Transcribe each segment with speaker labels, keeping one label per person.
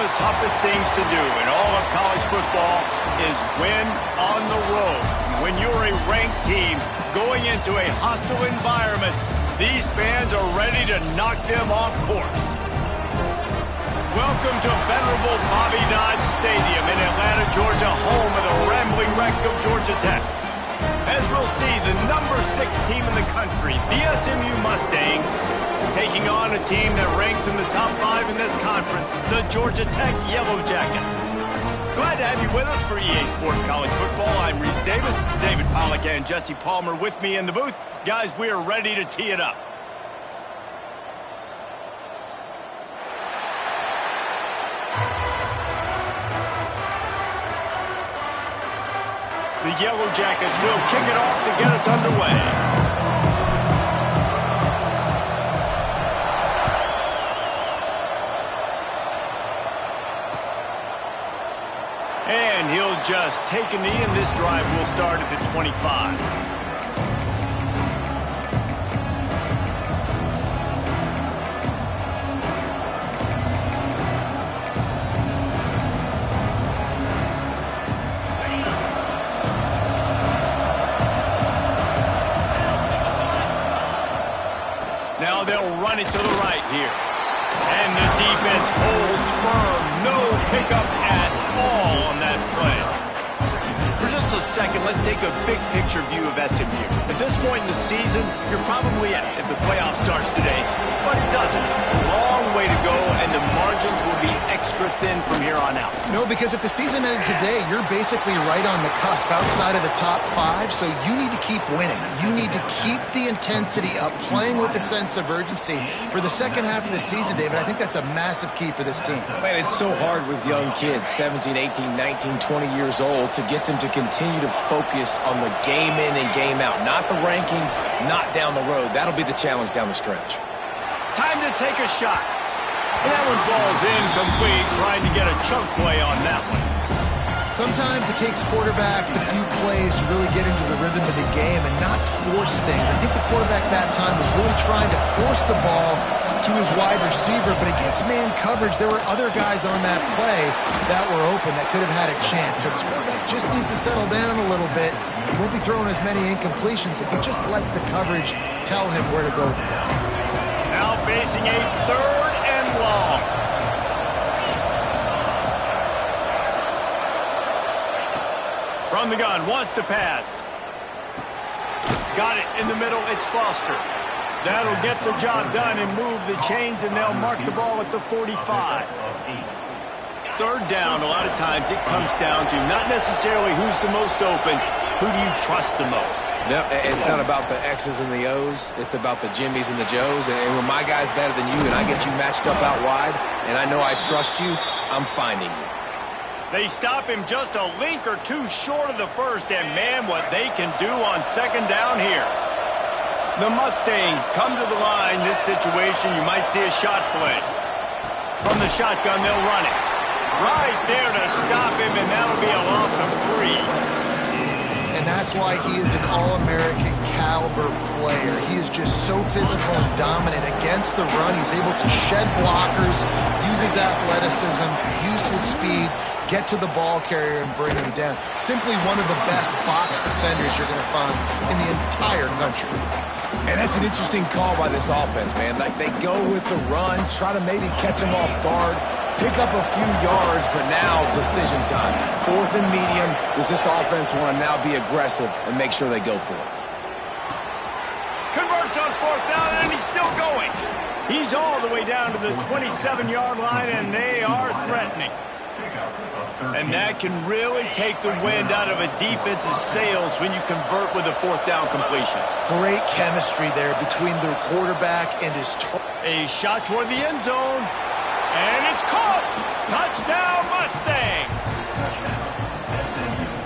Speaker 1: the toughest things to do in all of college football is win on the road. When you're a ranked team going into a hostile environment, these fans are ready to knock them off course. Welcome to venerable Bobby Dodd Stadium in Atlanta, Georgia, home of the rambling wreck of Georgia Tech. As we'll see, the number 6 team in the country, the SMU Mustangs, taking on a team that ranks in the top 5 in this conference, the Georgia Tech Yellow Jackets. Glad to have you with us for EA Sports College Football. I'm Reese Davis, David Pollack and Jesse Palmer with me in the booth. Guys, we are ready to tee it up. The Yellow Jackets will kick it off to get us underway. And he'll just take a knee, and this drive will start at the 25. Now they'll run it to the right here. And the defense holds firm. No pickup at all on that play. For just a second, let's take a big picture view of SMU. At this point in the season, you're probably at if the playoff starts today, but it doesn't. A long way to go, and the margins will be extra thin from here on out.
Speaker 2: No, because if the season ended today, you're basically right on the cusp outside of the top 5, so you need to keep winning. You need to keep the intensity up, playing with a sense of urgency. For the second half of the season, David, I think that's a massive key for this team.
Speaker 3: Man, it's so hard with young kids, 17, 18, 19, 20 years old, to get them to continue to focus on the game in and game out. Not the rankings, not down the road. That'll be the challenge down the stretch.
Speaker 1: Time to take a shot. And that one falls incomplete, trying to get a chunk play on that one.
Speaker 2: Sometimes it takes quarterbacks a few plays to really get into the rhythm of the game and not force things. I think the quarterback that time was really trying to force the ball to his wide receiver, but against man coverage, there were other guys on that play that were open that could have had a chance. So this quarterback just needs to settle down a little bit. He won't be throwing as many incompletions if he just lets the coverage tell him where to go with the ball.
Speaker 1: Now facing a 3rd and long. From the gun, wants to pass. Got it in the middle, it's Foster. That'll get the job done and move the chains, and they'll mark the ball at the 45. 3rd down, a lot of times it comes down to not necessarily who's the most open, who do you trust the most?
Speaker 3: No, it's not about the X's and the O's. It's about the Jimmys and the Joes. And when my guy's better than you and I get you matched up out wide, and I know I trust you, I'm finding you.
Speaker 1: They stop him just a link or two short of the first, and man, what they can do on 2nd down here. The Mustangs come to the line. This situation, you might see a shot play. From the shotgun, they'll run it. Right there to stop him, and that'll be a loss of 3.
Speaker 2: And that's why he is an All-American caliber player. He is just so physical and dominant against the run. He's able to shed blockers, use his athleticism, use his speed, get to the ball carrier and bring him down. Simply one of the best box defenders you're going to find in the entire country.
Speaker 3: And that's an interesting call by this offense, man. Like, they go with the run, try to maybe catch him off guard, pick up a few yards, but now decision time. 4th and medium. Does this offense want to now be aggressive and make sure they go for it?
Speaker 1: Converts on 4th down, and he's still going. He's all the way down to the 27-yard line, and they are threatening. And that can really take the wind out of a defense's sails when you convert with a 4th down completion.
Speaker 2: Great chemistry there between the quarterback and his
Speaker 1: a shot toward the end zone. And it's caught! Touchdown, Mustangs!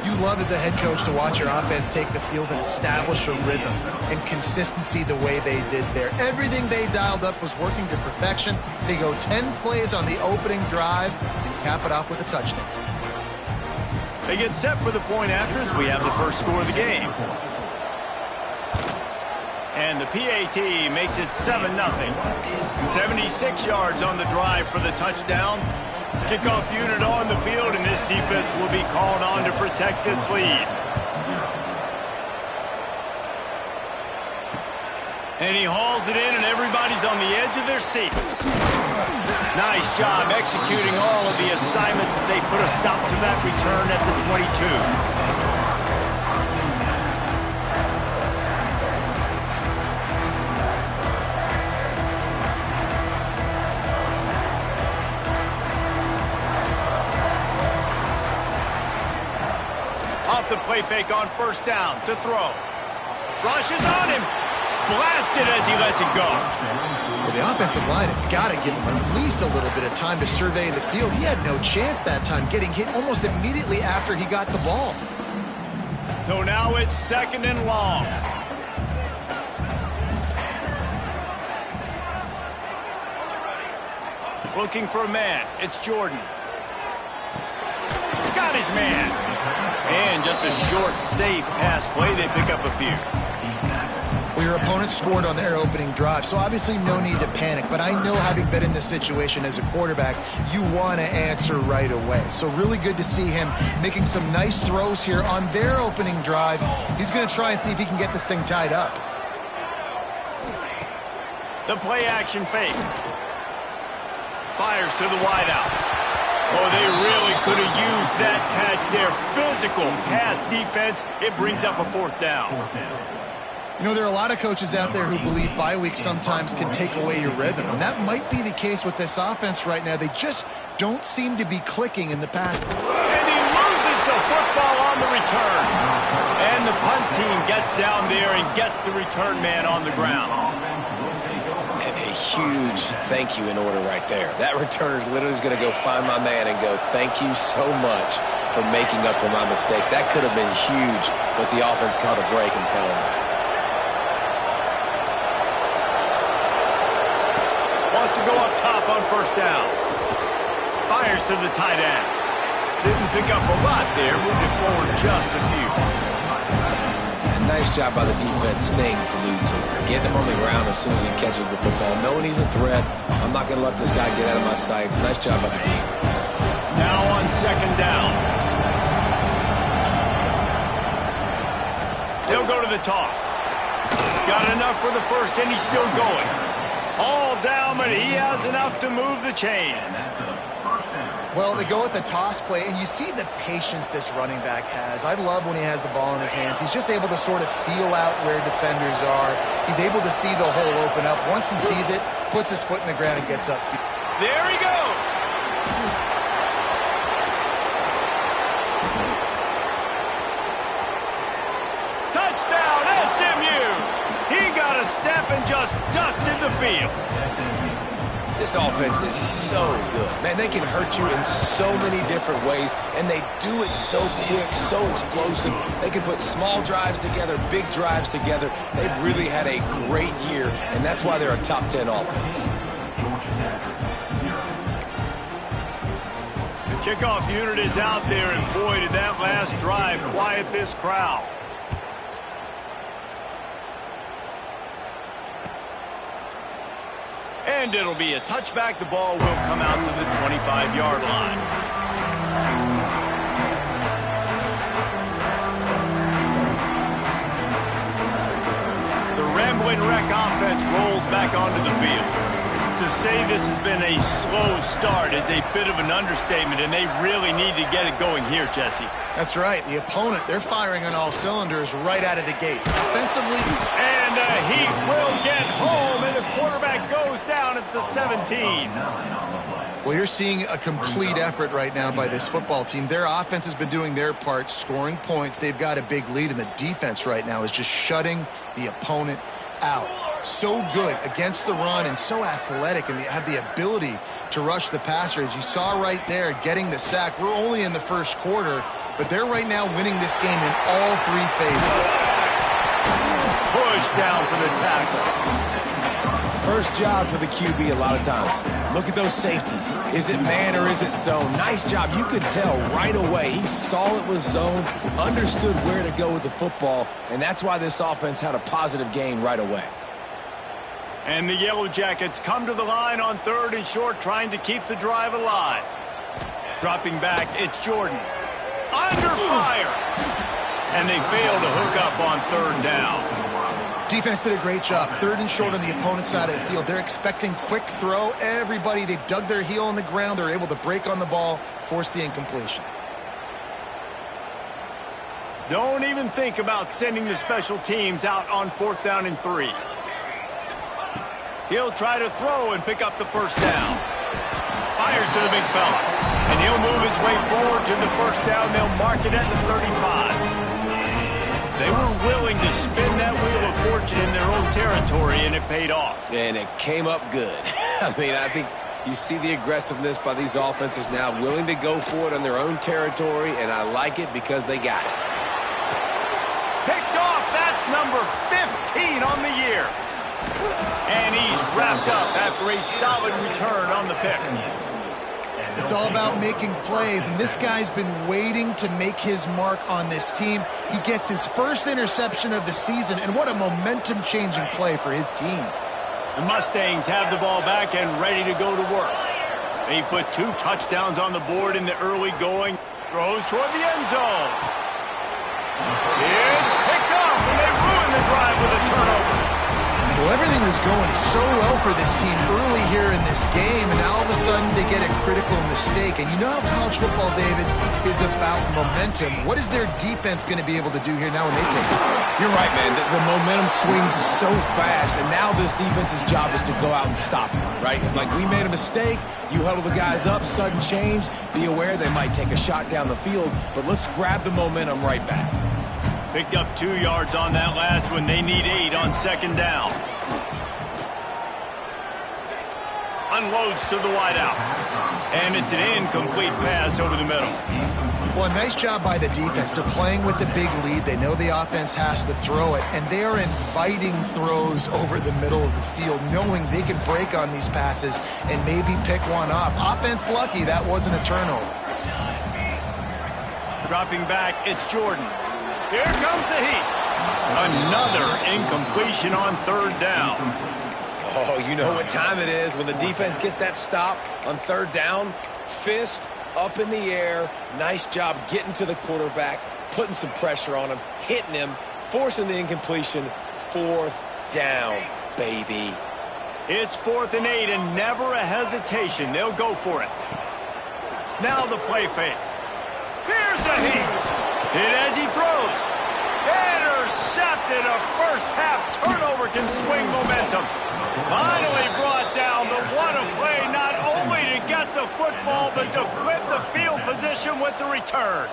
Speaker 2: You love as a head coach to watch your offense take the field and establish a rhythm and consistency the way they did there. Everything they dialed up was working to perfection. They go 10 plays on the opening drive and cap it off with a touchdown.
Speaker 1: They get set for the point after as we have the first score of the game. And the PAT makes it 7-0. 76 yards on the drive for the touchdown. Kickoff unit on the field, and this defense will be called on to protect this lead. And he hauls it in, and everybody's on the edge of their seats. Nice job executing all of the assignments as they put a stop to that return at the 22. Off the play fake on first down to throw. Rushes on him. Blasted as he lets it go.
Speaker 2: Well, the offensive line has got to give him at least a little bit of time to survey the field. He had no chance that time, getting hit almost immediately after he got the ball.
Speaker 1: So now it's 2nd and long. Looking for a man. It's Jordan. Got his man. And just a short, safe pass play. They pick up a few.
Speaker 2: Well, your opponent scored on their opening drive, so obviously no need to panic. But I know, having been in this situation as a quarterback, you want to answer right away. So really good to see him making some nice throws here on their opening drive. He's going to try and see if he can get this thing tied up.
Speaker 1: The play action fake. Fires to the wideout. Oh, they really could have used that catch there. Physical pass defense. It brings up a 4th down.
Speaker 2: You know, there are a lot of coaches out there who believe bye weeks sometimes can take away your rhythm, and that might be the case with this offense right now. They just don't seem to be clicking in the past.
Speaker 1: And he loses the football on the return. And the punt team gets down there and gets the return man on the ground.
Speaker 3: And a huge thank you in order right there. That returner is literally going to go find my man and go, thank you so much for making up for my mistake. That could have been huge, but the offense caught a break and fell in.
Speaker 1: Wants to go up top on first down. Fires to the tight end. Didn't pick up a lot there. Moved it forward just a few.
Speaker 3: Yeah, nice job by the defense staying glued to him. Getting him on the ground as soon as he catches the football. Knowing he's a threat. I'm not going to let this guy get out of my sights. Nice job by the team.
Speaker 1: Now on 2nd down. They'll go to the toss. Got enough for the first, and he's still going. All down, but he has enough to move the chains.
Speaker 2: Well, they go with a toss play, and you see the patience this running back has. I love when he has the ball in his hands. He's just able to sort of feel out where defenders are. He's able to see the hole open up. Once he sees it, puts his foot in the ground and gets up.
Speaker 1: There he goes. Touchdown, SMU. He got a step and just dusted the field.
Speaker 3: This offense is so good. Man, they can hurt you in so many different ways, and they do it so quick, so explosive. They can put small drives together, big drives together. They've really had a great year, and that's why they're a top 10 offense.
Speaker 1: The kickoff unit is out there, and boy, did that last drive quiet this crowd. And it'll be a touchback. The ball will come out to the 25-yard line. The Rambling Wreck offense rolls back onto the field. To say this has been a slow start is a bit of an understatement, and they really need to get it going here, Jesse.
Speaker 2: That's right. The opponent, they're firing on all cylinders right out of the gate. Offensively.
Speaker 1: And the Heat will get home, and the quarterback goes down at the 17.
Speaker 2: Well, you're seeing a complete effort right now by this football team. Their offense has been doing their part, scoring points. They've got a big lead, and the defense right now is just shutting the opponent out. So good against the run and so athletic, and they have the ability to rush the passer. As you saw right there, getting the sack. We're only in the first quarter, but they're right now winning this game in all 3 phases.
Speaker 1: Push down for the tackle.
Speaker 3: First job for the QB a lot of times. Look at those safeties. Is it man or is it zone? Nice job. You could tell right away. He saw it was zone, understood where to go with the football, and that's why this offense had a positive gain right away.
Speaker 1: And the Yellow Jackets come to the line on 3rd and short, trying to keep the drive alive. Dropping back, it's Jordan. Under fire! And they fail to hook up on third down.
Speaker 2: Defense did a great job. Third and short on the opponent's side of the field. They're expecting quick throw. Everybody, they dug their heel on the ground. They're able to break on the ball, force the incompletion.
Speaker 1: Don't even think about sending the special teams out on 4th down and 3. He'll try to throw and pick up the first down. Fires to the big fella. And he'll move his way forward to the first down. They'll mark it at the 35. They were willing to spin that wheel of fortune in their own territory, and it paid off.
Speaker 3: And it came up good. I mean, I think you see the aggressiveness by these offenses now, willing to go for it on their own territory, and I like it because they got it.
Speaker 1: Picked off. That's number 15 on the year. And he's wrapped up after a solid return on the pick.
Speaker 2: It's all about making plays, and this guy's been waiting to make his mark on this team. He gets his first interception of the season, and what a momentum-changing play for his team.
Speaker 1: The Mustangs have the ball back and ready to go to work. They put 2 touchdowns on the board in the early going. Throws toward the end zone. It's picked off, and they ruin the drive with a turnover.
Speaker 2: Well, everything was going so well for this team early here in this game, and now all of a sudden they get a critical mistake. And you know how college football, David, is about momentum. What is their defense going to be able to do here now when they take it?
Speaker 3: You're right, man. The momentum swings so fast, and now this defense's job is to go out and stop it, right? Like, we made a mistake, you huddle the guys up, sudden change, be aware they might take a shot down the field, but let's grab the momentum right back.
Speaker 1: Picked up 2 yards on that last one. They need 8 on 2nd down. Unloads to the wideout. And it's an incomplete pass over the middle.
Speaker 2: Well, a nice job by the defense. They're playing with a big lead. They know the offense has to throw it, and they are inviting throws over the middle of the field, knowing they can break on these passes and maybe pick one off. Offense lucky that wasn't a turnover.
Speaker 1: Dropping back, it's Jordan. Here comes the heat. Another incompletion on 3rd down.
Speaker 3: Oh, you know what time it is when the defense gets that stop on 3rd down. Fist up in the air. Nice job getting to the quarterback, putting some pressure on him, hitting him, forcing the incompletion. 4th down, baby.
Speaker 1: It's 4th and 8 and never a hesitation. They'll go for it. Now the play fake. Here's the heat. Hit as he throws. Intercepted. A first-half turnover can swing momentum. Finally brought down, but what a play, not only to get the football, but to flip the field position with the return.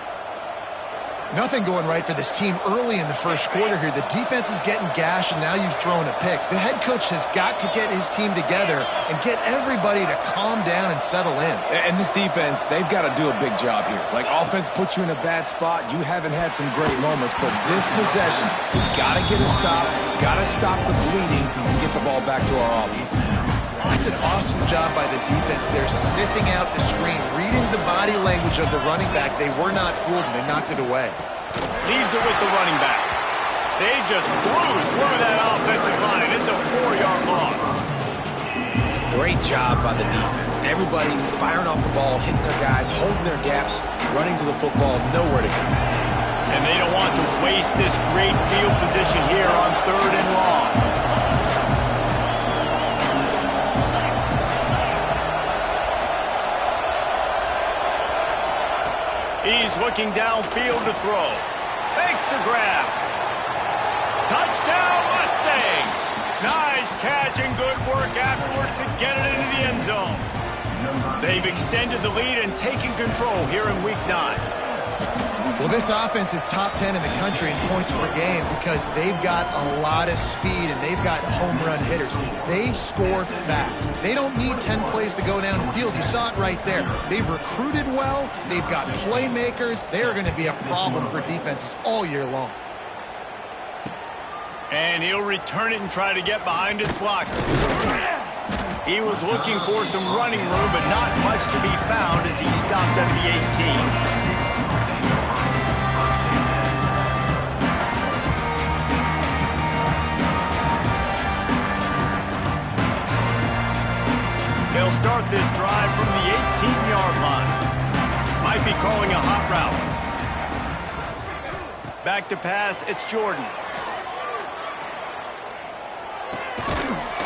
Speaker 2: Nothing going right for this team early in the first quarter here. The defense is getting gashed, and now you've thrown a pick. The head coach has got to get his team together and get everybody to calm down and settle in.
Speaker 3: And this defense, they've got to do a big job here. Like, offense puts you in a bad spot. You haven't had some great moments, but this possession, we got to get a stop, got to stop the bleeding, and get the ball back to our offense.
Speaker 2: That's an awesome job by the defense. They're sniffing out the screen, reading the body language of the running back. They were not fooled, and they knocked it away.
Speaker 1: Leaves it with the running back. They just blew through that offensive line. It's a 4-yard loss.
Speaker 3: Great job by the defense. Everybody firing off the ball, hitting their guys, holding their gaps, running to the football, nowhere to go.
Speaker 1: And they don't want to waste this great field position here on 3rd and long. He's looking downfield to throw. Makes the grab. Touchdown, Mustangs! Nice catch and good work afterwards to get it into the end zone. They've extended the lead and taken control here in Week 9.
Speaker 2: Well, this offense is top 10 in the country in points per game because they've got a lot of speed and they've got home run hitters. They score fast. They don't need 10 plays to go down the field. You saw it right there. They've recruited well. They've got playmakers. They are going to be a problem for defenses all year long.
Speaker 1: And he'll return it and try to get behind his blocker. He was looking for some running room, but not much to be found as he stopped at the 18. They'll start this drive from the 18-yard line. might be calling a hot route. Back to pass, it's Jordan.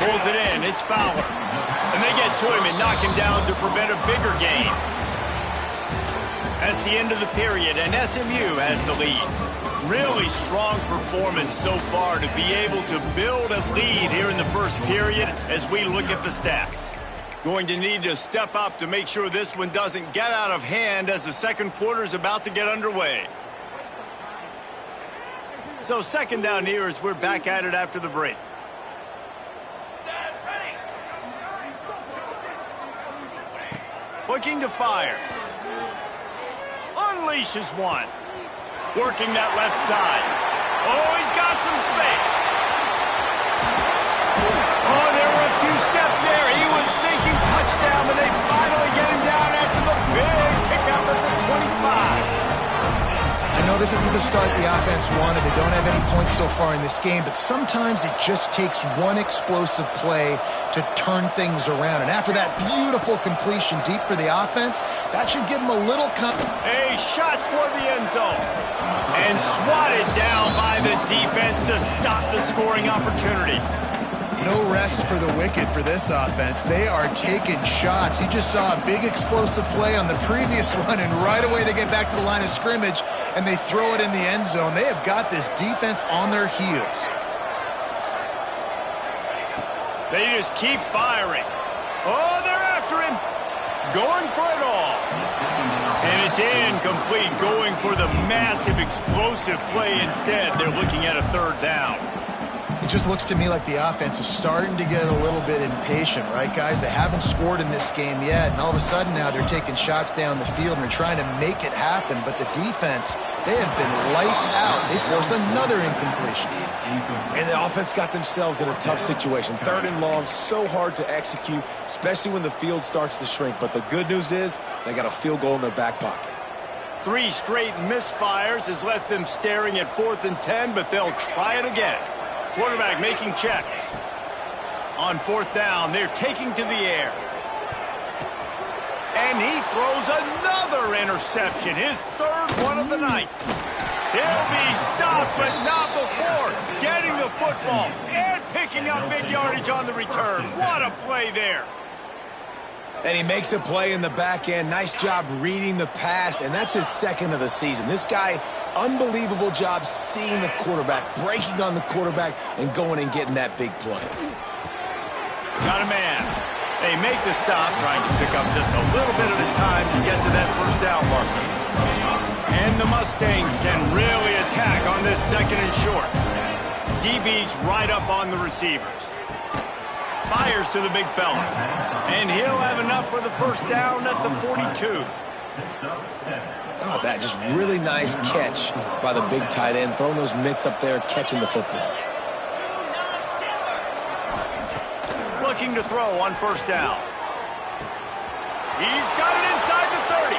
Speaker 1: Pulls it in, it's Fowler. And they get to him and knock him down to prevent a bigger gain. That's the end of the period, and SMU has the lead. Really strong performance so far to be able to build a lead here in the first period as we look at the stats. Going to need to step up to make sure this one doesn't get out of hand as the second quarter is about to get underway. So second down here as we're back at it after the break. Looking to fire. Unleashes one. Working that left side. Oh, he's got some space. Oh, there were a few steps there. He was thinking touchdown, but they finally get him down after the big pickup at the 25.
Speaker 2: I know this isn't the start the offense wanted. They don't have any points so far in this game, but sometimes it just takes one explosive play to turn things around. And after that beautiful completion deep for the offense, that should give them a little
Speaker 1: a shot toward the end zone. And swatted down by the defense to stop the scoring opportunity.
Speaker 2: No rest for the wicked for this offense. They are taking shots. You just saw a big explosive play on the previous one, and right away they get back to the line of scrimmage, and they throw it in the end zone. They have got this defense on their heels.
Speaker 1: They just keep firing. Oh, they're after him. Going for it all. And it's incomplete, going for the massive explosive play instead. They're looking at a third down.
Speaker 2: It just looks to me like the offense is starting to get a little bit impatient, right, guys? They haven't scored in this game yet, and all of a sudden now they're taking shots down the field and they're trying to make it happen. But the defense, they have been lights out. They force another incompletion.
Speaker 3: And the offense got themselves in a tough situation. Third and long, so hard to execute, especially when the field starts to shrink. But the good news is they got a field goal in their back pocket.
Speaker 1: 3 straight misfires has left them staring at 4th and 10, but they'll try it again. Quarterback making checks. On 4th down, they're taking to the air. And he throws another interception, his 3rd one of the night. He'll be stopped, but not before getting the football and picking up big yardage on the return. What a play there.
Speaker 3: And he makes a play in the back end. Nice job reading the pass, and that's his 2nd of the season. This guy, unbelievable job seeing the quarterback, breaking on the quarterback, and going and getting that big play.
Speaker 1: Got a man. They make the stop, trying to pick up just a little bit at a time to get to that first down marker. And the Mustangs can really attack on this 2nd and short. DB's right up on the receivers. Fires to the big fella. And he'll have enough for the first down at the 42.
Speaker 3: Oh, that just really nice catch by the big tight end, throwing those mitts up there, catching the football.
Speaker 1: Looking to throw on 1st down. He's got it inside the 30.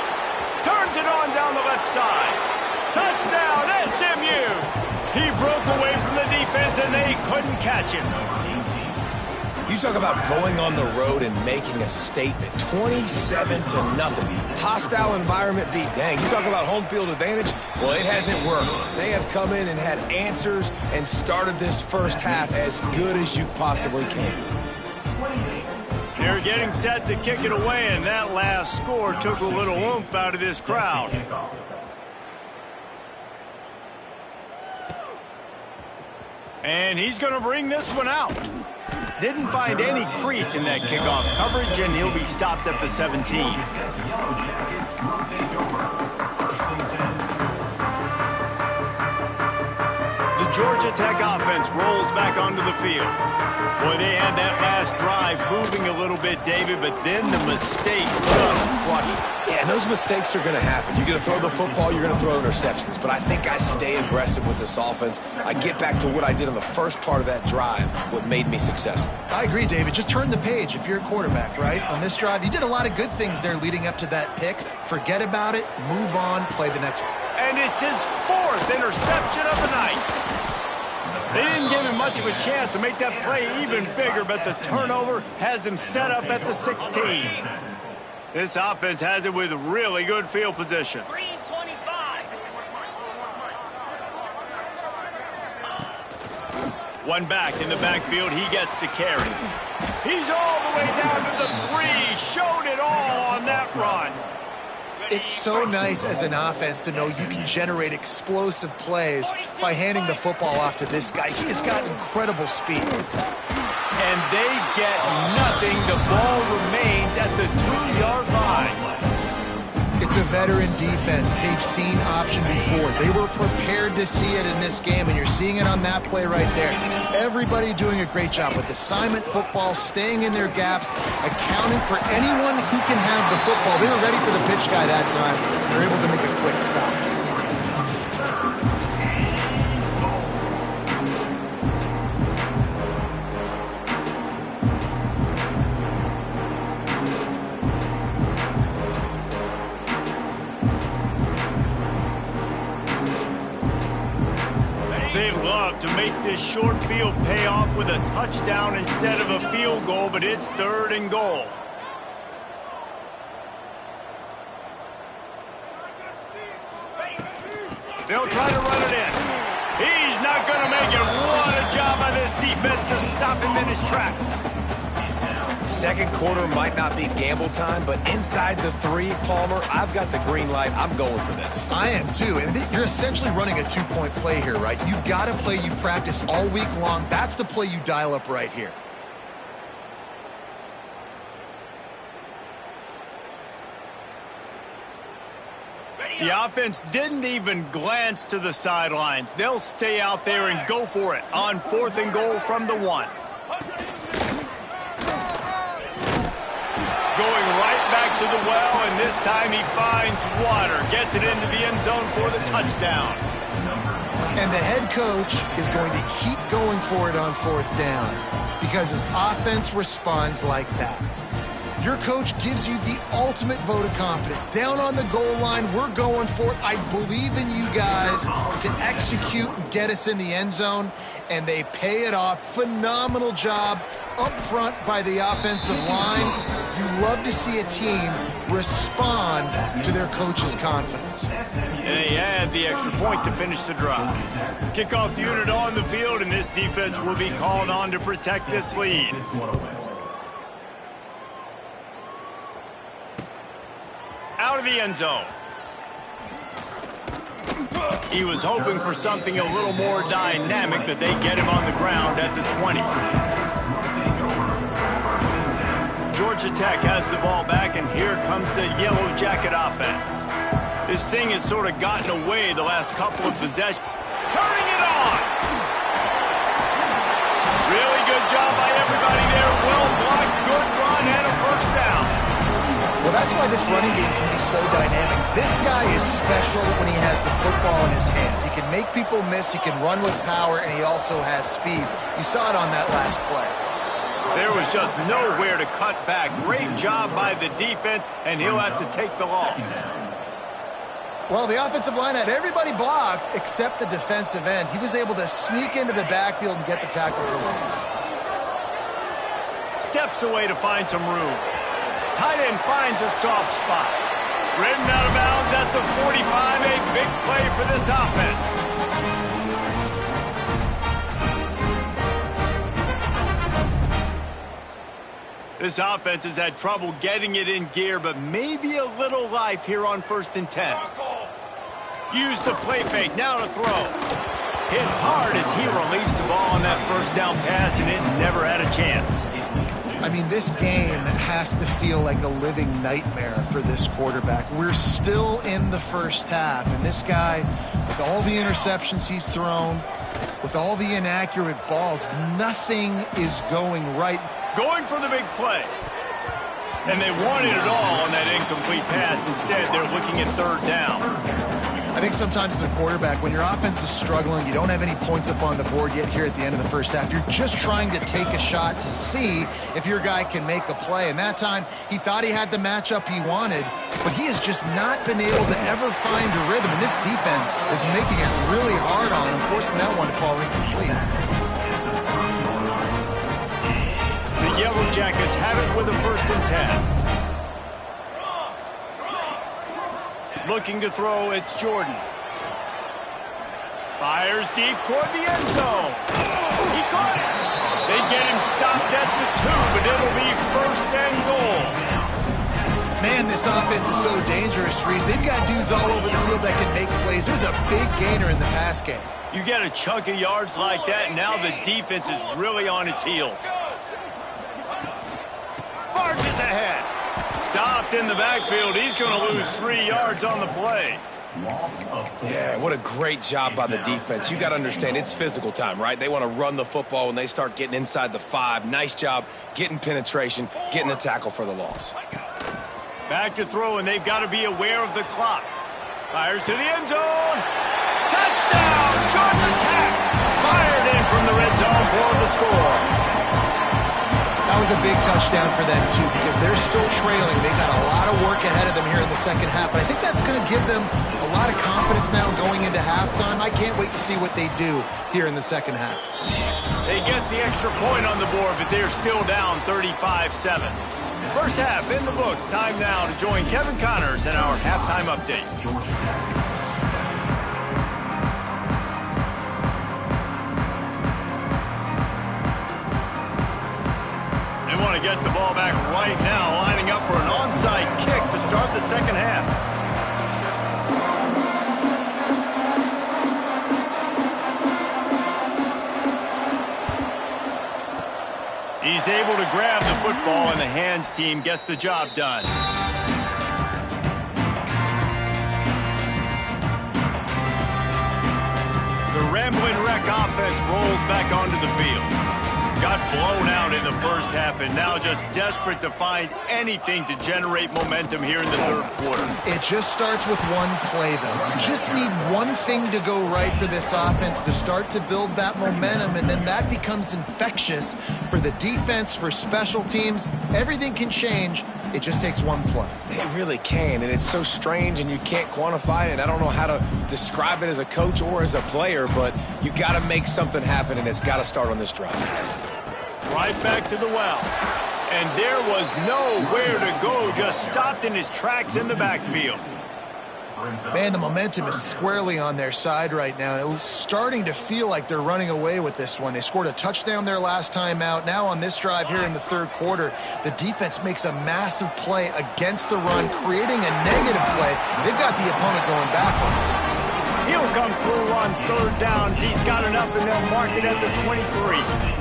Speaker 1: Turns it on down the left side. Touchdown, SMU. He broke away from the defense, and they couldn't catch him.
Speaker 3: You talk about going on the road and making a statement. 27-0. Hostile environment be dang. You talk about home field advantage? Well, it hasn't worked. They have come in and had answers and started this first half as good as you possibly can.
Speaker 1: They're getting set to kick it away, and that last score took a little oomph out of this crowd. And he's going to bring this one out. Didn't find any crease in that kickoff coverage, and he'll be stopped at the 17. The Georgia Tech offense rolls back onto the field. Boy, they had that last drive moving a little bit, David, but then the mistake just crushed them.
Speaker 3: Yeah, and those mistakes are going to happen. You're going to throw the football, you're going to throw interceptions. But I think I stay aggressive with this offense. I get back to what I did on the first part of that drive, what made me successful.
Speaker 2: I agree, David. Just turn the page if you're a quarterback, right? On this drive, you did a lot of good things there leading up to that pick. Forget about it, move on, play the next one.
Speaker 1: And it's his 4th interception of the night. They didn't give him much of a chance to make that play even bigger, but the turnover has him set up at the 16. This offense has it with really good field position.
Speaker 4: Green 25.
Speaker 1: One back in the backfield. He gets the carry. He's all the way down to the 3. Showed it all on that run.
Speaker 2: It's so nice as an offense to know you can generate explosive plays by handing the football off to this guy. He has got incredible speed.
Speaker 1: And they get nothing. The ball remains at the 2-yard line.
Speaker 2: It's a veteran defense. They've seen option before. They were prepared to see it in this game, and you're seeing it on that play right there. Everybody doing a great job with assignment football, staying in their gaps, accounting for anyone who can have the football. They were ready for the pitch guy that time. They're able to make a quick stop.
Speaker 1: They love to make this short field pay off with a touchdown instead of a field goal, but it's 3rd and goal. They'll try to run it in. He's not going to make it. What a job by this defense to stop him in his tracks.
Speaker 3: Second quarter might not be gamble time, but inside the 3, Palmer, I've got the green light. I'm going for this.
Speaker 2: I am too, and you're essentially running a 2-point play here, right? You've got a play you practice all week long. That's the play you dial up right here.
Speaker 1: The offense didn't even glance to the sidelines. They'll stay out there and go for it on 4th and goal from the 1. Going right back to the well, and this time he finds water. Gets it into the end zone for the touchdown.
Speaker 2: And the head coach is going to keep going for it on 4th down because his offense responds like that. Your coach gives you the ultimate vote of confidence. Down on the goal line, we're going for it. I believe in you guys to execute and get us in the end zone, and they pay it off. Phenomenal job up front by the offensive line. You love to see a team respond to their coach's confidence.
Speaker 1: And they add the extra point to finish the drive. Kickoff unit on the field, and this defense will be called on to protect this lead. Out of the end zone. He was hoping for something a little more dynamic, but they get him on the ground at the 20. Georgia Tech has the ball back, and here comes the Yellow Jacket offense. This thing has sort of gotten away the last couple of possessions. Turning it on! Really good job by everybody there. Well blocked, good run, and a 1st down.
Speaker 2: Well, that's why this running game can be so dynamic. This guy is special when he has the football in his hands. He can make people miss, he can run with power, and he also has speed. You saw it on that last play.
Speaker 1: There was just nowhere to cut back. Great job by the defense, and he'll have to take the loss.
Speaker 2: Well, the offensive line had everybody blocked except the defensive end. He was able to sneak into the backfield and get the tackle for loss.
Speaker 1: Steps away to find some room. Tight end finds a soft spot. Ridden out of bounds at the 45. A big play for this offense. This offense has had trouble getting it in gear, but maybe a little life here on 1st and 10. Use the play fake, now to throw. Hit hard as he released the ball on that 1st down pass, and it never had a chance.
Speaker 2: I mean, this game has to feel like a living nightmare for this quarterback. We're still in the 1st half, and this guy, with all the interceptions he's thrown, with all the inaccurate balls, nothing is going right.
Speaker 1: Going for the big play. And they wanted it all on that incomplete pass. Instead, they're looking at 3rd down.
Speaker 2: I think sometimes as a quarterback, when your offense is struggling, you don't have any points up on the board yet here at the end of the 1st half. You're just trying to take a shot to see if your guy can make a play. And that time, he thought he had the matchup he wanted, but he has just not been able to ever find a rhythm. And this defense is making it really hard on him, forcing that one to fall incomplete.
Speaker 1: The Yellow Jackets have it with a 1st and 10. Looking to throw, it's Jordan. Fires deep toward the end zone. He caught it. They get him stopped at the 2, but it'll be 1st and goal.
Speaker 2: Man, this offense is so dangerous, Reese. They've got dudes all over the field that can make plays. There's a big gainer in the pass game.
Speaker 1: You get a chunk of yards like that, and now the defense is really on its heels. Marches ahead. Stopped in the backfield. He's going to lose 3 yards on the play.
Speaker 3: Yeah, what a great job by the defense. You got to understand, it's physical time, right? They want to run the football when they start getting inside the 5. Nice job getting penetration, getting the tackle for the loss.
Speaker 1: Back to throw, and they've got to be aware of the clock. Fires to the end zone. Touchdown, Georgia Tech. Fired in from the red zone for the score.
Speaker 2: That was a big touchdown for them, too, because they're still trailing. They've got a lot of work ahead of them here in the second half, but I think that's going to give them a lot of confidence now going into halftime. I can't wait to see what they do here in the second half.
Speaker 1: They get the extra point on the board, but they're still down 35-7. First half in the books. Time now to join Kevin Connors in our halftime update. They want to get the ball back right now, lining up for an onside kick to start the second half. He's able to grab the football, and the hands team gets the job done. The Rambling Wreck offense rolls back onto the field. Got blown out in the first half, and now just desperate to find anything to generate momentum here in the third quarter.
Speaker 2: It just starts with one play, though. You just need one thing to go right for this offense to start to build that momentum, and then that becomes infectious for the defense, for special teams. Everything can change. It just takes one play.
Speaker 3: It really can, and it's so strange, and you can't quantify it. I don't know how to describe it as a coach or as a player, but you got to make something happen, and it's got to start on this drive.
Speaker 1: Right back to the well. And there was nowhere to go, just stopped in his tracks in the backfield.
Speaker 2: Man, the momentum is squarely on their side right now. It was starting to feel like they're running away with this one. They scored a touchdown their last time out. Now on this drive here in the third quarter, the defense makes a massive play against the run, creating a negative play. They've got the opponent going backwards.
Speaker 1: He'll come through on third downs. He's got enough, and they'll mark it at the 23.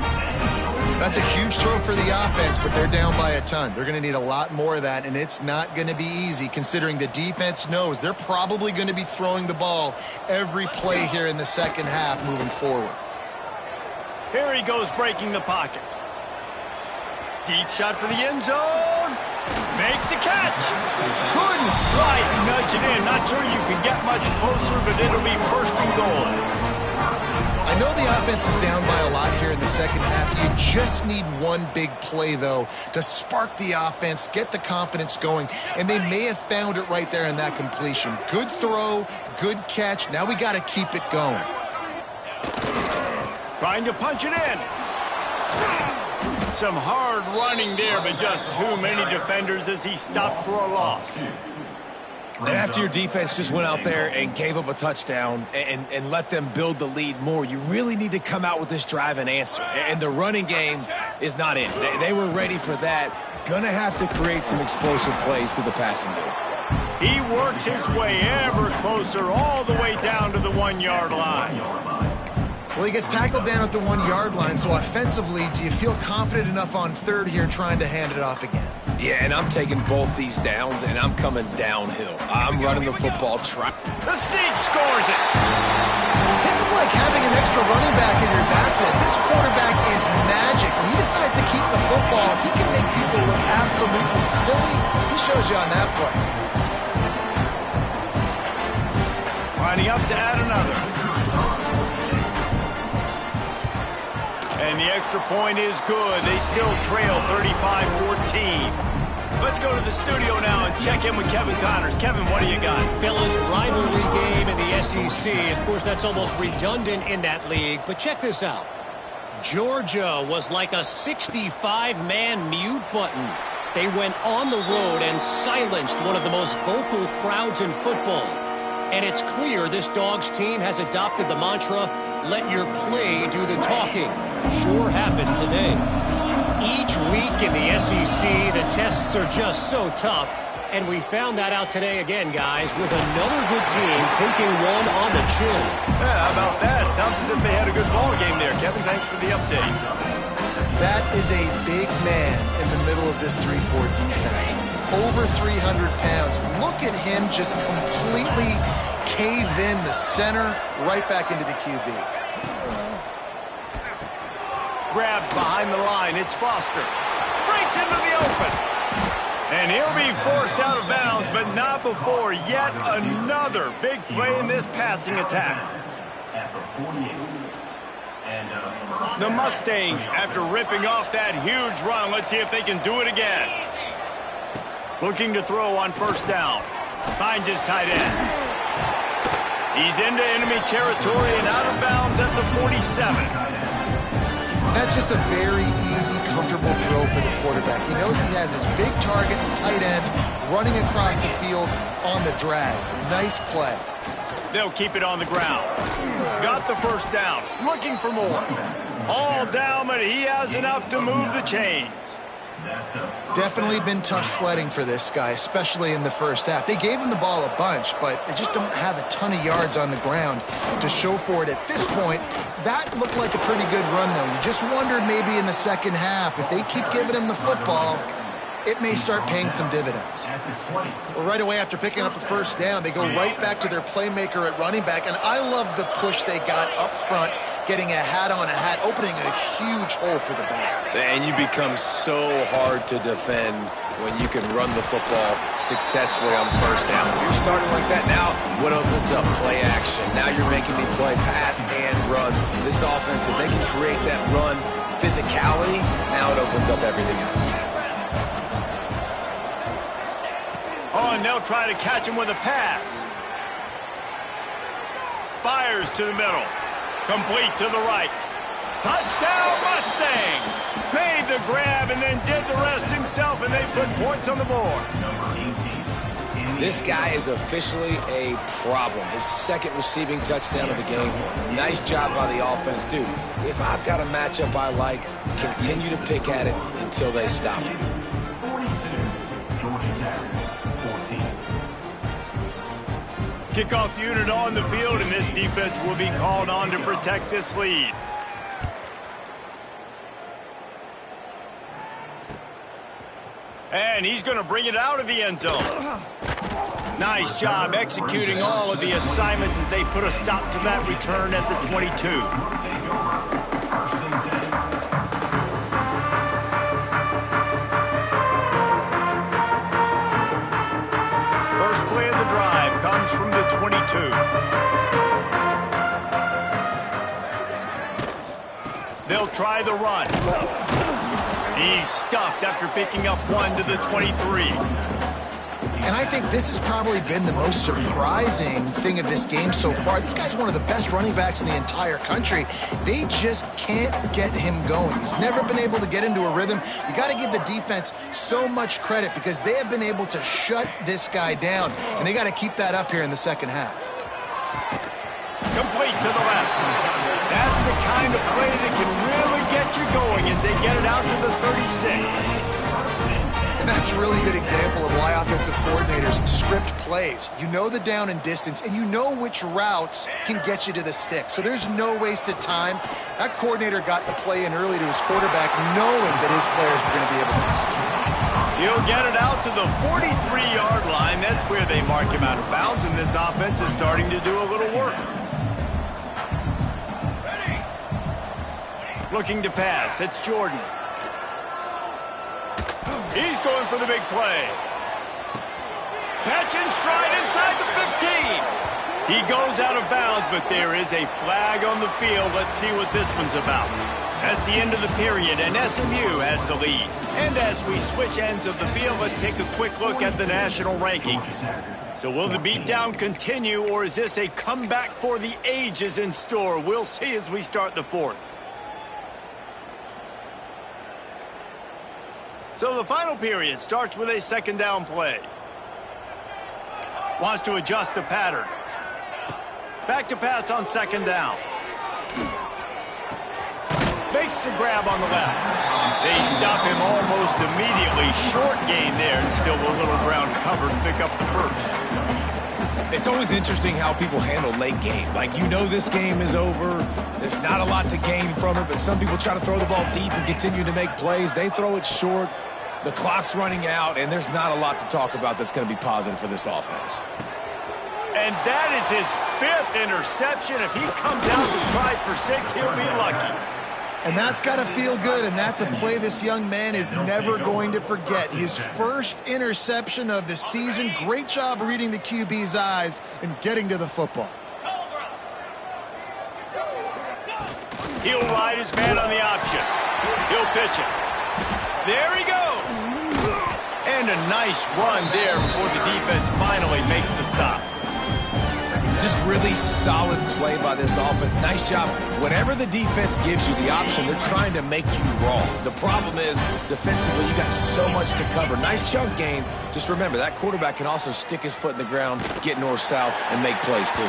Speaker 2: That's a huge throw for the offense, but they're down by a ton. They're going to need a lot more of that, and it's not going to be easy considering the defense knows they're probably going to be throwing the ball every play here in the second half moving forward.
Speaker 1: Here he goes breaking the pocket. Deep shot for the end zone. Makes the catch. Couldn't quite nudge it in. Not sure you can get much closer, but it'll be 1st and goal.
Speaker 2: I know the offense is down by a lot here in the second half. You just need one big play, though, to spark the offense, get the confidence going, and they may have found it right there in that completion. Good throw, good catch. Now we got to keep it going.
Speaker 1: Trying to punch it in. Some hard running there, but just too many defenders as he stopped for a loss.
Speaker 3: And after your defense just went out there and gave up a touchdown and let them build the lead more, you really need to come out with this drive and answer. And the running game is not in. They were ready for that. Gonna have to create some explosive plays through the passing game.
Speaker 1: He works his way ever closer all the way down to the 1-yard line.
Speaker 2: Well, he gets tackled down at the 1-yard line, so offensively, do you feel confident enough on third here trying to hand it off again?
Speaker 3: Yeah, and I'm taking both these downs, and I'm coming downhill. I'm running the football track.
Speaker 1: The Sneak scores it.
Speaker 2: This is like having an extra running back in your backfield. This quarterback is magic. When he decides to keep the football, he can make people look absolutely silly. He shows you on that play.
Speaker 1: Lining up to add another. And the extra point is good. They still trail 35-14. Let's go to the studio now and check in with Kevin Connors. Kevin, what do you got?
Speaker 4: Fellas, rivalry game in the SEC. Of course, that's almost redundant in that league. But check this out. Georgia was like a 65-man mute button. They went on the road and silenced one of the most vocal crowds in football. And it's clear this Dogs team has adopted the mantra, let your play do the talking. Sure happened today. Each week in the SEC, the tests are just so tough. And we found that out today again, guys, with another good team taking one on the chin.
Speaker 1: Yeah, how about that? Sounds as if they had a good ball game there. Kevin, thanks for the update.
Speaker 2: That is a big man in the middle of this 3-4 defense. Over 300 pounds. Look at him just completely cave in the center, right back into the QB.
Speaker 1: Grabbed behind the line. It's Foster. Breaks into the open. And he'll be forced out of bounds, but not before yet another big play in this passing attack. The Mustangs, after ripping off that huge run, let's see if they can do it again. Looking to throw on first down. Finds his tight end. He's into enemy territory and out of bounds at the 47.
Speaker 2: That's just a very easy, comfortable throw for the quarterback. He knows he has his big target, tight end, running across the field on the drag. Nice play.
Speaker 1: They'll keep it on the ground. Got the first down. Looking for more. All down, but he has enough to move the chains.
Speaker 2: Definitely been tough sledding for this guy, especially in the first half. They gave him the ball a bunch, but they just don't have a ton of yards on the ground to show for it at this point. That looked like a pretty good run, though. You just wondered maybe in the second half, if they keep giving him the football, it may start paying some dividends. Well, right away after picking up the first down, they go right back to their playmaker at running back, and I love the push they got up front, getting a hat on a hat, opening a huge hole for the back.
Speaker 3: And you become so hard to defend when you can run the football successfully on first down. When you're starting like that now, what opens up? Play action. Now you're making me play pass and run. This offense, if they can create that run physicality, now it opens up everything else.
Speaker 1: Oh, and they'll try to catch him with a pass. Fires to the middle. Complete to the right. Touchdown, Mustangs! Made the grab and then did the rest himself, and they put points on the board.
Speaker 3: This guy is officially a problem. His second receiving touchdown of the game. Nice job by the offense. Dude, if I've got a matchup I like, continue to pick at it until they stop it.
Speaker 1: Kickoff unit on the field, and this defense will be called on to protect this lead. And he's going to bring it out of the end zone. Nice job executing all of the assignments as they put a stop to that return at the 22. First play of the drive comes from the 22. They'll try the run. He's stuffed after picking up one to the 23.
Speaker 2: And I think this has probably been the most surprising thing of this game so far. This guy's one of the best running backs in the entire country. They just can't get him going. He's never been able to get into a rhythm. You got to give the defense so much credit because they have been able to shut this guy down, and they got to keep that up here in the second half.
Speaker 1: Complete to the left. That's the kind of play that can really get you going as they get it out to the 36.
Speaker 2: And that's a really good example of why offensive coordinators script plays. You know the down and distance, and you know which routes can get you to the stick. So there's no wasted time. That coordinator got the play in early to his quarterback, knowing that his players were going to be able to execute.
Speaker 1: He'll get it out to the 43-yard line. That's where they mark him out of bounds, and this offense is starting to do a little work. Looking to pass. It's Jordan. He's going for the big play. Catch and stride inside the 15. He goes out of bounds, but there is a flag on the field. Let's see what this one's about. That's the end of the period, and SMU has the lead. And as we switch ends of the field, let's take a quick look at the national rankings. So will the beatdown continue, or is this a comeback for the ages in store? We'll see as we start the fourth. So the final period starts with a second down play. Wants to adjust the pattern. Back to pass on second down. Makes the grab on the left. They stop him almost immediately. Short gain there, and still a little ground covered to pick up the first.
Speaker 3: It's always interesting how people handle late game. Like, you know this game is over. There's not a lot to gain from it, but some people try to throw the ball deep and continue to make plays. They throw it short. The clock's running out, and there's not a lot to talk about that's going to be positive for this offense.
Speaker 1: And that is his 5th interception. If he comes out to try for 6, he'll be lucky.
Speaker 2: And that's got to feel good, and that's a play this young man is never going to forget. His first interception of the season. Great job reading the QB's eyes and getting to the football.
Speaker 1: He'll ride his man on the option. He'll pitch it. There he goes. And a nice run there before the defense finally makes the stop.
Speaker 3: Just really solid play by this offense. Nice job. Whatever the defense gives you the option, they're trying to make you wrong. The problem is, defensively, you got so much to cover. Nice chunk gain. Just remember, that quarterback can also stick his foot in the ground, get north-south, and make plays too.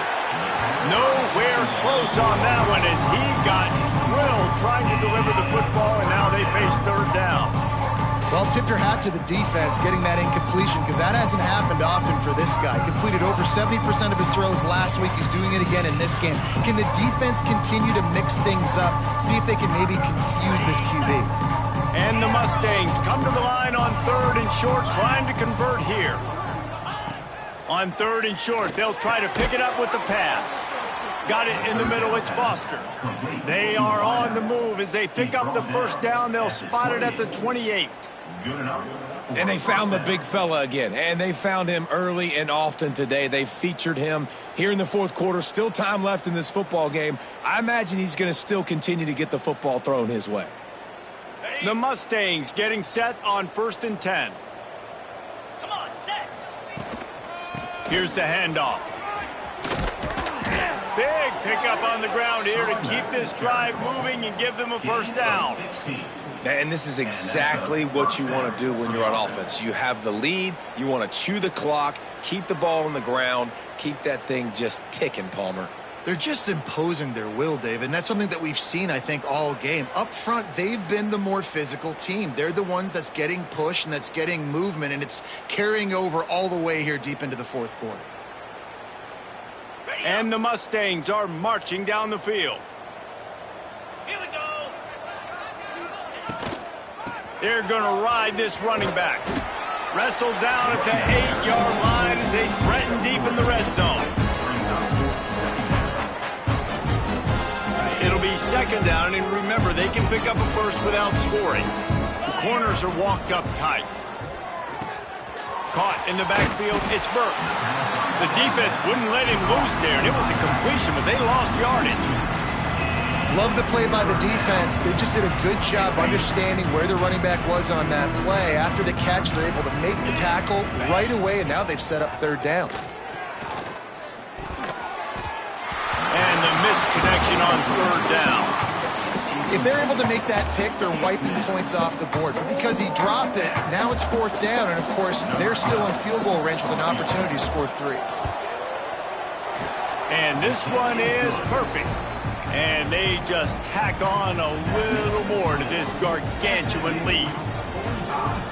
Speaker 1: Nowhere close on that one as he got drilled trying to deliver the football, and now they face third down.
Speaker 2: Well, tip your hat to the defense getting that incompletion because that hasn't happened often for this guy. Completed over 70% of his throws last week. He's doing it again in this game. Can the defense continue to mix things up, see if they can maybe confuse this QB?
Speaker 1: And the Mustangs come to the line on 3rd and short, trying to convert here. On 3rd and short, they'll try to pick it up with the pass. Got it in the middle, it's Foster. They are on the move as they pick up the first down. They'll spot it at the 28.
Speaker 3: And they found the big fella again, and they found him early and often today. They featured him here in the fourth quarter. Still time left in this football game. I imagine he's going to still continue to get the football thrown his way.
Speaker 1: The Mustangs getting set on 1st and 10.
Speaker 5: Come on, set.
Speaker 1: Here's the handoff. Big pickup on the ground here to keep this drive moving and give them a first down.
Speaker 3: And this is exactly what you want to do when you're on offense. You have the lead. You want to chew the clock, keep the ball on the ground, keep that thing just ticking, Palmer.
Speaker 2: They're just imposing their will, Dave, and that's something that we've seen, I think, all game. Up front, they've been the more physical team. They're the ones that's getting pushed and that's getting movement, and it's carrying over all the way here deep into the fourth quarter.
Speaker 1: And the Mustangs are marching down the field.
Speaker 5: Here we go.
Speaker 1: They're going to ride this running back. Wrestled down at the 8-yard line as they threaten deep in the red zone. It'll be second down, and remember, they can pick up a first without scoring. The corners are walked up tight. Caught in the backfield, it's Burks. The defense wouldn't let him loose there, and it was a completion, but they lost yardage.
Speaker 2: Love the play by the defense. They just did a good job understanding where the running back was on that play. After the catch, they're able to make the tackle right away, and now they've set up third down.
Speaker 1: And the missed connection on third down.
Speaker 2: If they're able to make that pick, they're wiping points off the board. But because he dropped it, now it's fourth down, and of course, they're still in field goal range with an opportunity to score 3.
Speaker 1: And this one is perfect. And they just tack on a little more to this gargantuan lead.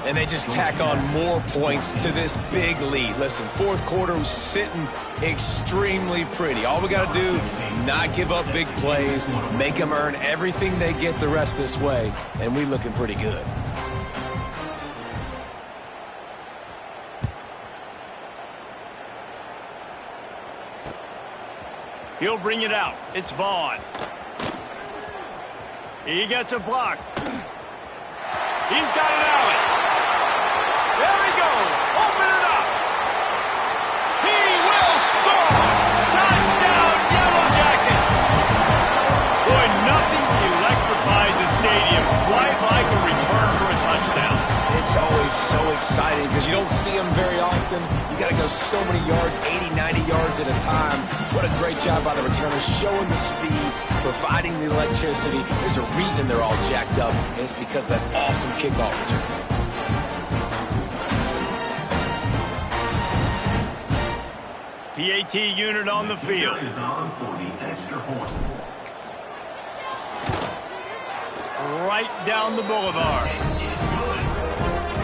Speaker 3: And they just tack on more points to this big lead. Listen, fourth quarter was sitting extremely pretty. All we got to do, not give up big plays, make them earn everything they get the rest this way, and we looking pretty good.
Speaker 1: He'll bring it out. It's Vaughn. He gets a block. He's got an alley. There he goes. Open it up. He will score. Touchdown, Yellow Jackets. Boy, nothing electrifies a stadium quite like a return for a touchdown.
Speaker 3: It's always so exciting because you don't see them very often. You got to go so many yards, 80, 90 yards at a time. What a great job by the returners, showing the speed, providing the electricity. There's a reason they're all jacked up, and it's because of that awesome kickoff return.
Speaker 1: PAT unit on the field. Right down the boulevard.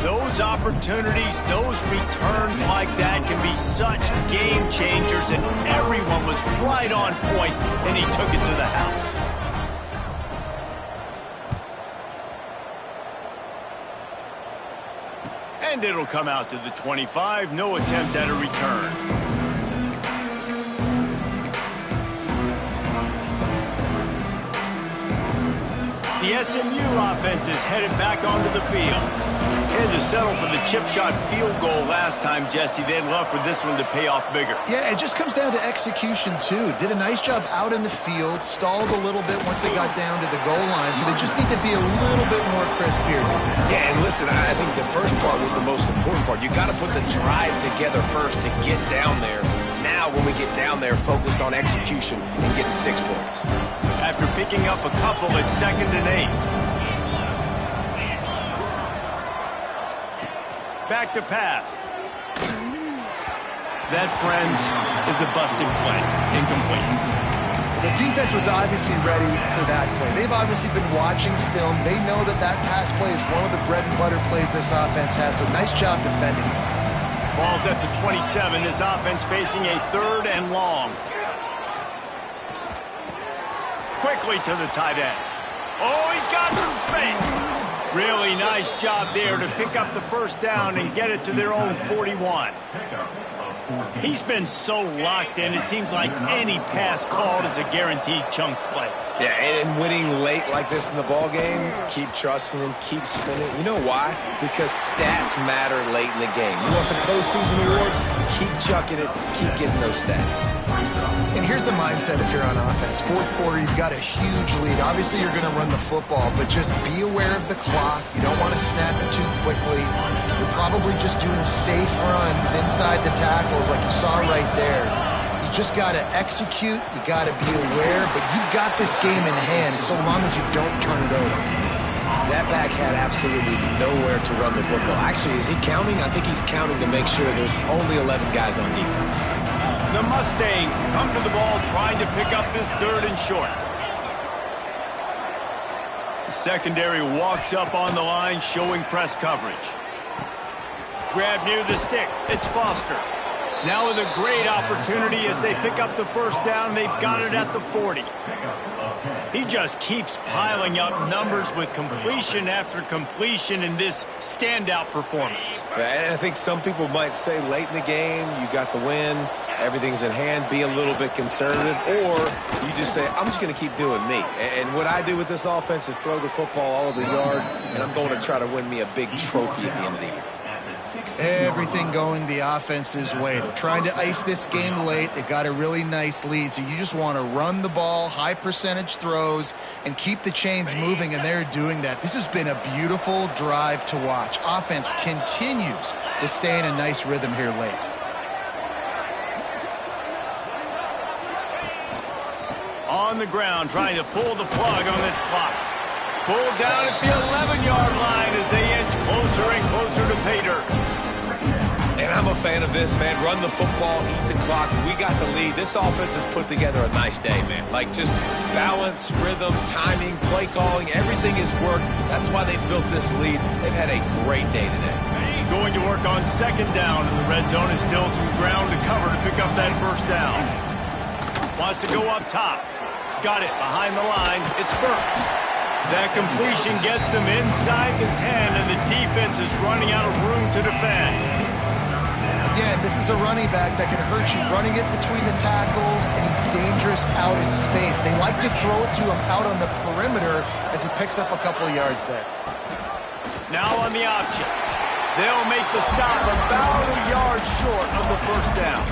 Speaker 1: Those opportunities, those returns like that can be such game changers, and everyone was right on point, and he took it to the house. And it'll come out to the 25. No attempt at a return. The SMU offense is headed back onto the field. Had to settle for the chip shot field goal last time, Jesse. They'd love for this one to pay off bigger.
Speaker 2: Yeah, it just comes down to execution, too. Did a nice job out in the field, stalled a little bit once they got down to the goal line, so they just need to be a little bit more crisp here.
Speaker 3: Yeah, and listen, I think the first part was the most important part. You got to put the drive together first to get down there. Now, when we get down there, focus on execution and getting 6 points.
Speaker 1: After picking up a couple, it's 2nd and 8. Back to pass. That, friends, is a busted play. Incomplete.
Speaker 2: The defense was obviously ready for that play. They've obviously been watching film. They know that that pass play is one of the bread and butter plays this offense has, so nice job defending.
Speaker 1: Ball's at the 27. This offense facing a 3rd and long. Quickly to the tight end. Oh, he's got some space. Really nice job there to pick up the first down and get it to their own 41. He's been so locked in, it seems like any pass called is a guaranteed chunk play.
Speaker 3: Yeah, and winning late like this in the ball game, keep trusting him, keep spinning. You know why? Because stats matter late in the game. You want some postseason awards? Keep chucking it, keep getting those stats.
Speaker 2: And here's the mindset if you're on offense. 4th quarter, you've got a huge lead. Obviously, you're going to run the football, but just be aware of the clock. You don't want to snap it too quickly. You're probably just doing safe runs inside the tackles like you saw right there. You just got to execute. You got to be aware, but you've got this game in hand so long as you don't turn it over.
Speaker 3: That back had absolutely nowhere to run the football. Actually, is he counting? I think he's counting to make sure there's only 11 guys on defense.
Speaker 1: The Mustangs come to the ball trying to pick up this 3rd and short. The secondary walks up on the line showing press coverage. Grab near the sticks. It's Foster. Now with a great opportunity as they pick up the first down. They've got it at the 40. He just keeps piling up numbers with completion after completion in this standout performance.
Speaker 3: Yeah, and I think some people might say late in the game, you got the win, everything's in hand, be a little bit conservative, or you just say, I'm just going to keep doing me. And what I do with this offense is throw the football all over the yard, and I'm going to try to win me a big trophy at the end of the year.
Speaker 2: Everything going the offense's way. They're trying to ice this game late. They've got a really nice lead, so you just want to run the ball, high percentage throws, and keep the chains moving, and they're doing that. This has been a beautiful drive to watch. Offense continues to stay in a nice rhythm here late.
Speaker 1: On the ground, trying to pull the plug on this clock. Pulled down at the 11-yard line as they inch closer and closer to pay dirt.
Speaker 3: And I'm a fan of this, man. Run the football, eat the clock. We got the lead. This offense has put together a nice day, man. Like just balance, rhythm, timing, play calling, everything has worked. That's why they built this lead. They've had a great day today.
Speaker 1: Going to work on 2nd down, and the red zone is still some ground to cover to pick up that first down. Wants to go up top. Got it behind the line. It's Burks. That completion gets them inside the 10, and the defense is running out of room to defend.
Speaker 2: Again, this is a running back that can hurt you running it between the tackles, and he's dangerous out in space. They like to throw it to him out on the perimeter as he picks up a couple of yards there.
Speaker 1: Now on the option. They'll make the stop about a yard short of the first down.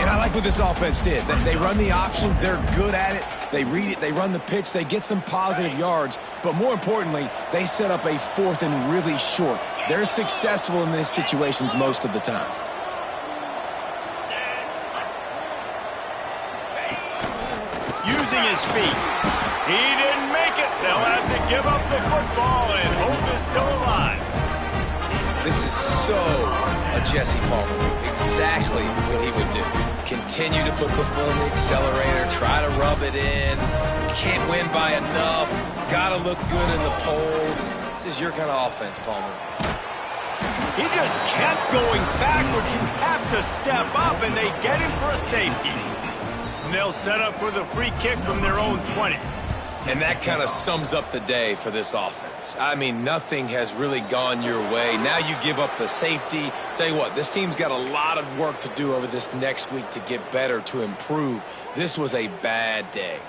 Speaker 3: And I like what this offense did. They run the option. They're good at it. They read it. They run the pitch. They get some positive yards. But more importantly, they set up a 4th and really short. They're successful in these situations most of the time.
Speaker 1: Using his feet. He didn't make it. They'll have to give up the football, and hope is still alive.
Speaker 3: This is so a Jesse Palmer move. Exactly what he would do. Continue to put the foot on the accelerator, try to rub it in. Can't win by enough. Got to look good in the polls. This is your kind of offense, Palmer.
Speaker 1: He just kept going backwards. You have to step up, and they get him for a safety. And they'll set up for the free kick from their own 20.
Speaker 3: And that kind of sums up the day for this offense. I mean, nothing has really gone your way. Now you give up the safety. Tell you what, this team's got a lot of work to do over this next week to get better, to improve. This was a bad day.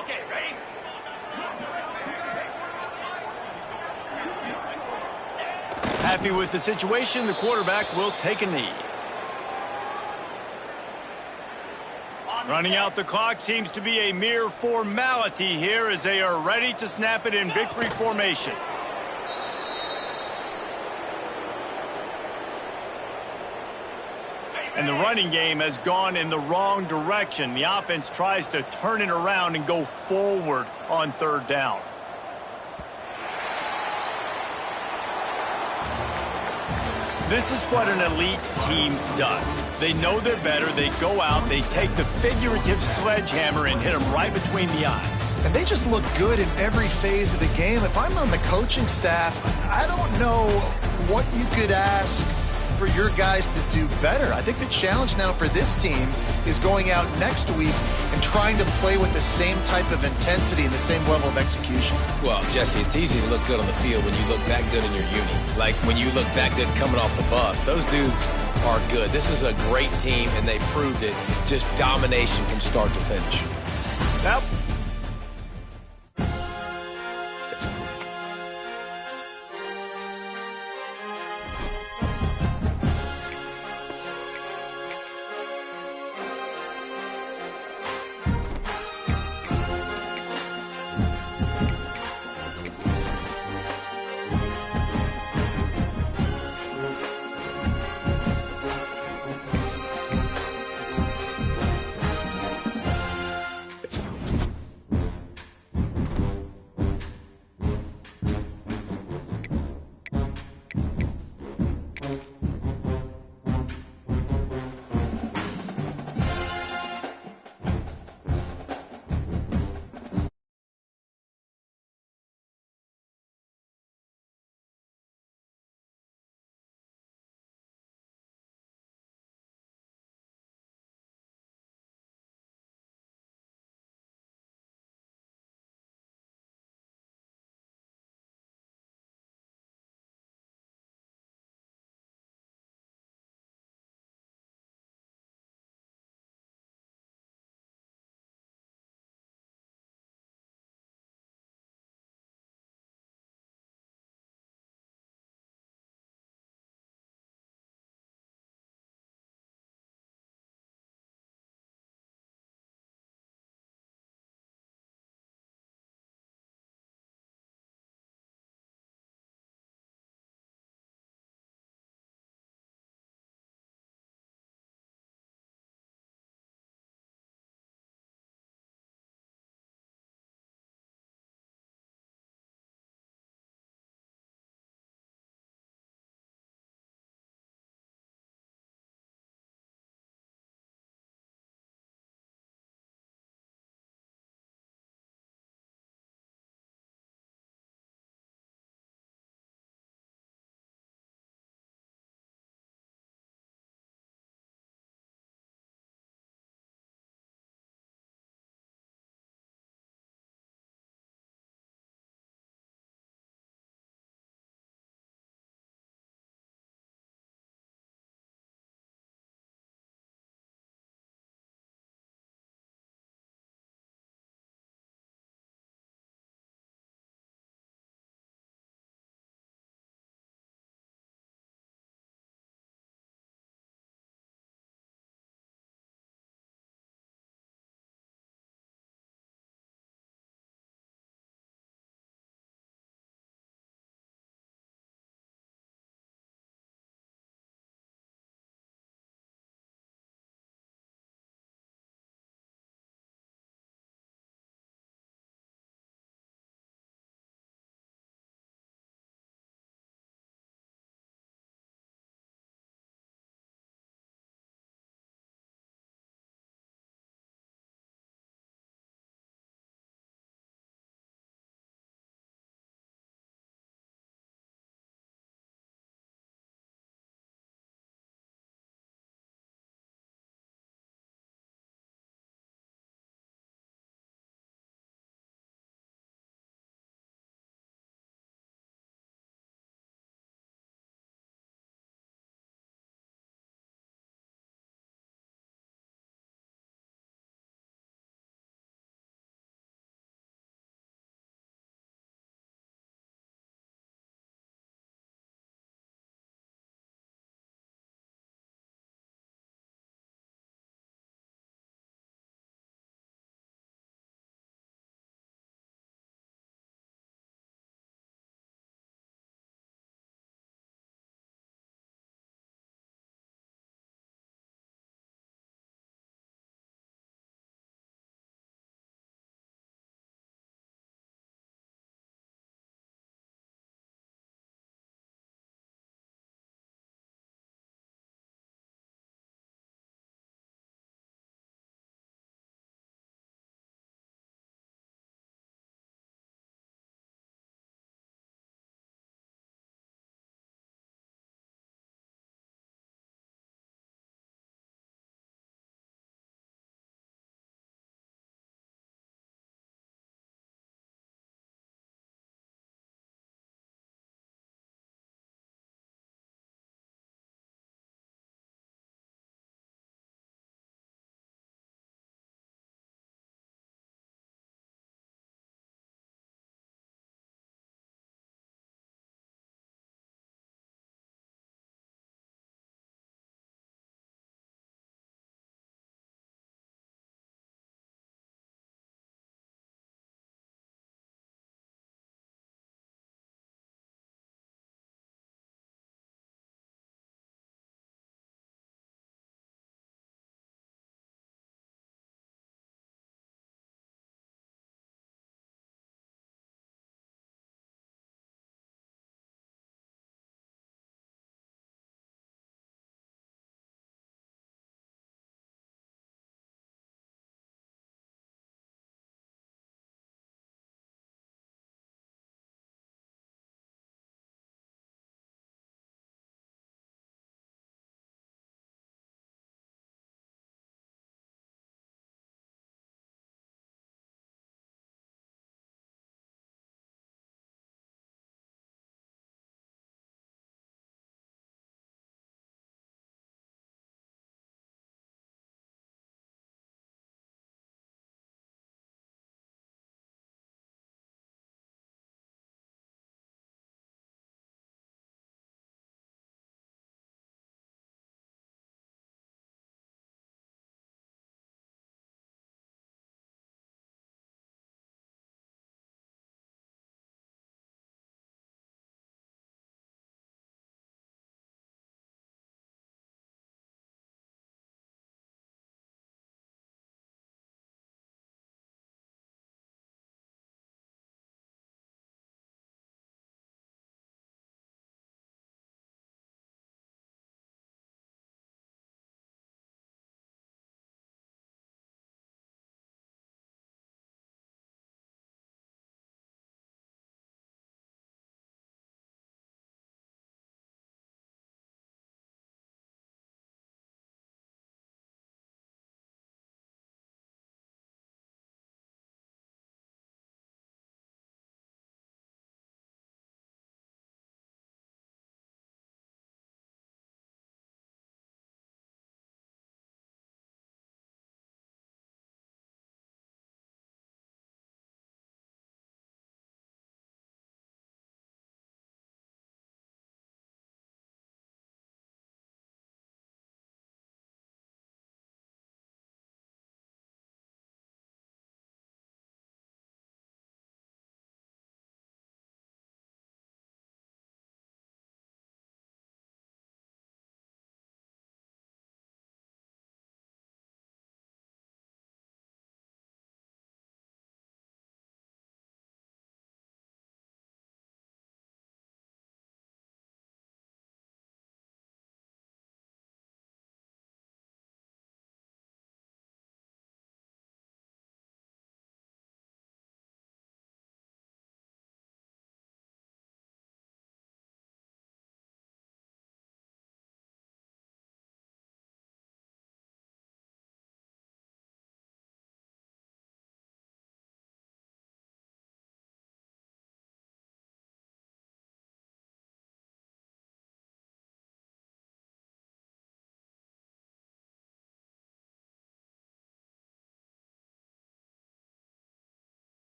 Speaker 5: Okay, ready?
Speaker 1: Happy with the situation, the quarterback will take a knee. Running out the clock seems to be a mere formality here as they are ready to snap it in victory formation. And the running game has gone in the wrong direction. The offense tries to turn it around and go forward on third down. This is what an elite team does. They know they're better. They go out. They take the figurative sledgehammer and hit them right between the eyes.
Speaker 2: And they just look good in every phase of the game. If I'm on the coaching staff, I don't know what you could ask for your guys to do better. I think the challenge now for this team is going out next week and trying to play with the same type of intensity and the same level of execution.
Speaker 3: Well, Jesse, it's easy to look good on the field when you look that good in your uni. Like when you look that good coming off the bus. Those dudes are good. This is a great team, and they proved it. Just domination from start to finish.
Speaker 1: Now,